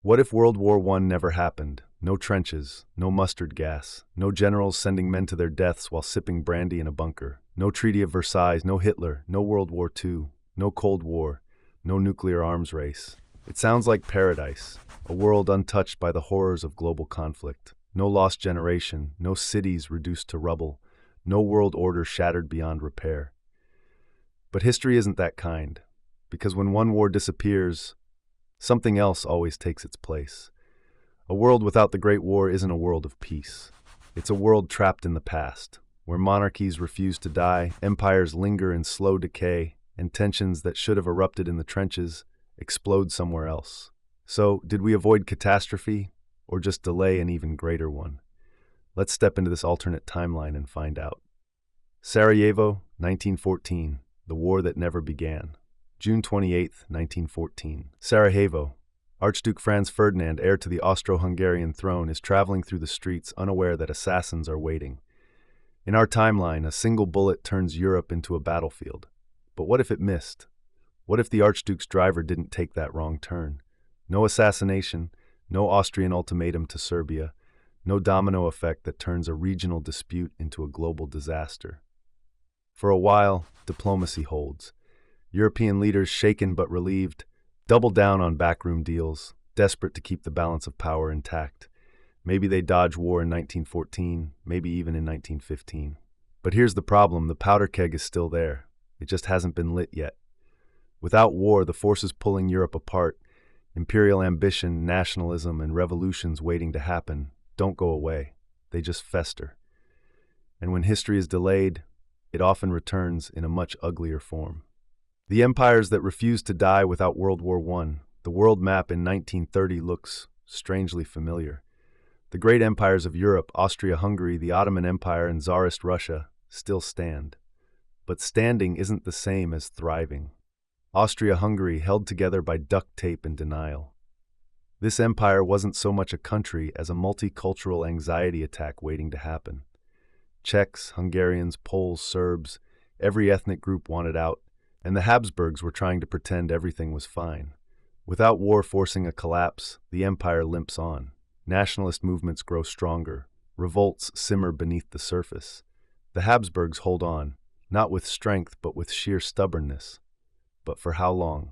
What if World War I never happened? No trenches, no mustard gas, no generals sending men to their deaths while sipping brandy in a bunker, no Treaty of Versailles, no Hitler, no World War II, no Cold War, no nuclear arms race. It sounds like paradise, a world untouched by the horrors of global conflict. No lost generation, no cities reduced to rubble, no world order shattered beyond repair. But history isn't that kind, because when one war disappears, something else always takes its place. A world without the Great War isn't a world of peace. It's a world trapped in the past, where monarchies refuse to die, empires linger in slow decay, and tensions that should have erupted in the trenches explode somewhere else. So, did we avoid catastrophe, or just delay an even greater one? Let's step into this alternate timeline and find out. Sarajevo, 1914, the war that never began. June 28, 1914. Sarajevo. Archduke Franz Ferdinand, heir to the Austro-Hungarian throne, is traveling through the streets unaware that assassins are waiting. In our timeline, a single bullet turns Europe into a battlefield. But what if it missed? What if the Archduke's driver didn't take that wrong turn? No assassination, no Austrian ultimatum to Serbia, no domino effect that turns a regional dispute into a global disaster. For a while, diplomacy holds. European leaders, shaken but relieved, double down on backroom deals, desperate to keep the balance of power intact. Maybe they dodge war in 1914, maybe even in 1915. But here's the problem: the powder keg is still there. It just hasn't been lit yet. Without war, the forces pulling Europe apart, imperial ambition, nationalism, and revolutions waiting to happen, don't go away. They just fester. And when history is delayed, it often returns in a much uglier form. The empires that refused to die without World War I, the world map in 1930 looks strangely familiar. The great empires of Europe, Austria-Hungary, the Ottoman Empire, and Tsarist Russia, still stand. But standing isn't the same as thriving. Austria-Hungary held together by duct tape and denial. This empire wasn't so much a country as a multicultural anxiety attack waiting to happen. Czechs, Hungarians, Poles, Serbs, every ethnic group wanted out, and the Habsburgs were trying to pretend everything was fine. Without war forcing a collapse, the empire limps on. Nationalist movements grow stronger. Revolts simmer beneath the surface. The Habsburgs hold on, not with strength but with sheer stubbornness. But for how long?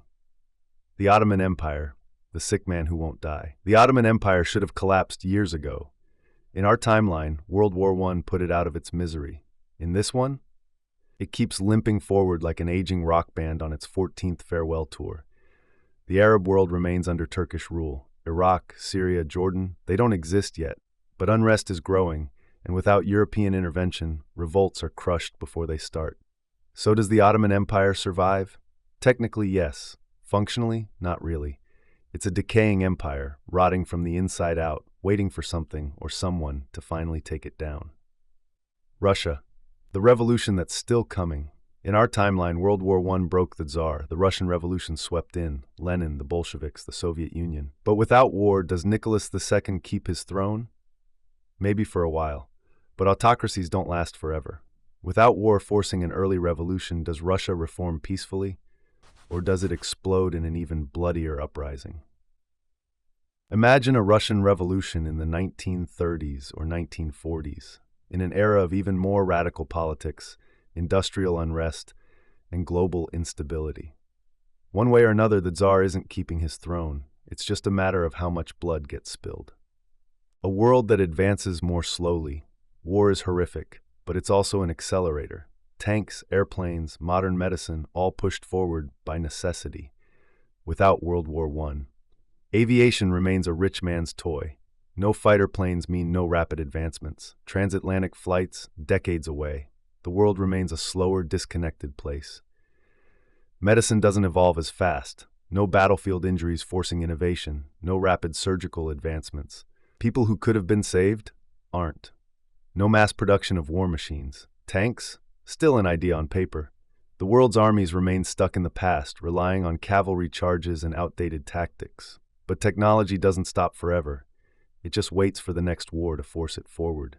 The Ottoman Empire, the sick man who won't die. The Ottoman Empire should have collapsed years ago. In our timeline, World War I put it out of its misery. In this one, it keeps limping forward like an aging rock band on its 14th farewell tour. The Arab world remains under Turkish rule. Iraq, Syria, Jordan, they don't exist yet. But unrest is growing, and without European intervention, revolts are crushed before they start. So does the Ottoman Empire survive? Technically, yes. Functionally, not really. It's a decaying empire, rotting from the inside out, waiting for something or someone to finally take it down. Russia. The revolution that's still coming. In our timeline, World War I broke the Tsar. The Russian Revolution swept in. Lenin, the Bolsheviks, the Soviet Union. But without war, does Nicholas II keep his throne? Maybe for a while. But autocracies don't last forever. Without war forcing an early revolution, does Russia reform peacefully? Or does it explode in an even bloodier uprising? Imagine a Russian revolution in the 1930s or 1940s. In an era of even more radical politics, industrial unrest, and global instability. One way or another, the Tsar isn't keeping his throne. It's just a matter of how much blood gets spilled. A world that advances more slowly. War is horrific, but it's also an accelerator. Tanks, airplanes, modern medicine, all pushed forward by necessity. Without World War I, aviation remains a rich man's toy. No fighter planes mean no rapid advancements. Transatlantic flights, decades away. The world remains a slower, disconnected place. Medicine doesn't evolve as fast. No battlefield injuries forcing innovation. No rapid surgical advancements. People who could have been saved aren't. No mass production of war machines. Tanks? Still an idea on paper. The world's armies remain stuck in the past, relying on cavalry charges and outdated tactics. But technology doesn't stop forever. It just waits for the next war to force it forward.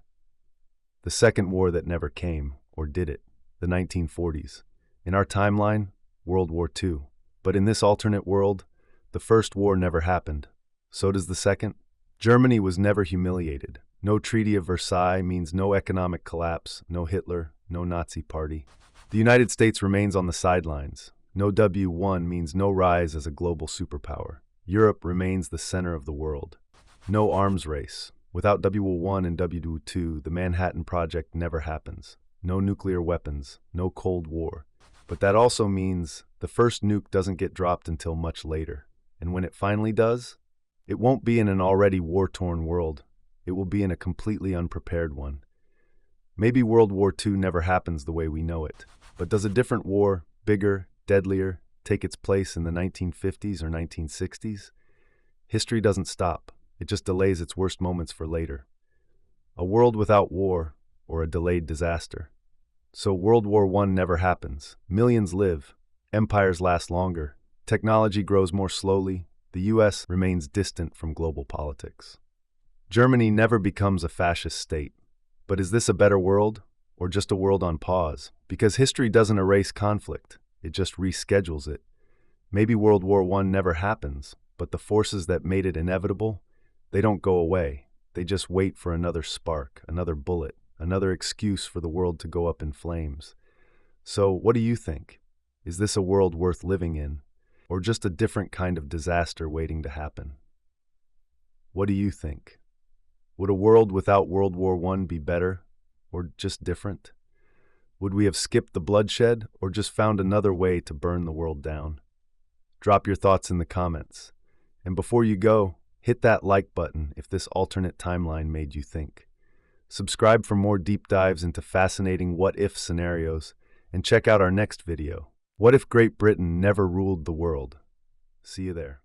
The second war that never came, or did it? The 1940s. In our timeline, World War II. But in this alternate world, the first war never happened. So does the second. Germany was never humiliated. No Treaty of Versailles means no economic collapse, no Hitler, no Nazi party. The United States remains on the sidelines. No W1 means no rise as a global superpower. Europe remains the center of the world. No arms race. Without W1 and W2, the Manhattan Project never happens. No nuclear weapons, no Cold War. But that also means the first nuke doesn't get dropped until much later. And when it finally does, it won't be in an already war-torn world. It will be in a completely unprepared one. Maybe World War II never happens the way we know it. But does a different war, bigger, deadlier, take its place in the 1950s or 1960s? History doesn't stop. It just delays its worst moments for later. A world without war, or a delayed disaster. So World War I never happens. Millions live. Empires last longer. Technology grows more slowly. The US remains distant from global politics. Germany never becomes a fascist state. But is this a better world, or just a world on pause? Because history doesn't erase conflict. It just reschedules it. Maybe World War I never happens, but the forces that made it inevitable, they don't go away. They just wait for another spark, another bullet, another excuse for the world to go up in flames. So, what do you think? Is this a world worth living in, or just a different kind of disaster waiting to happen? What do you think? Would a world without World War I be better, or just different? Would we have skipped the bloodshed, or just found another way to burn the world down? Drop your thoughts in the comments. And before you go, hit that like button if this alternate timeline made you think. Subscribe for more deep dives into fascinating what-if scenarios, and check out our next video. What if Great Britain never ruled the world? See you there.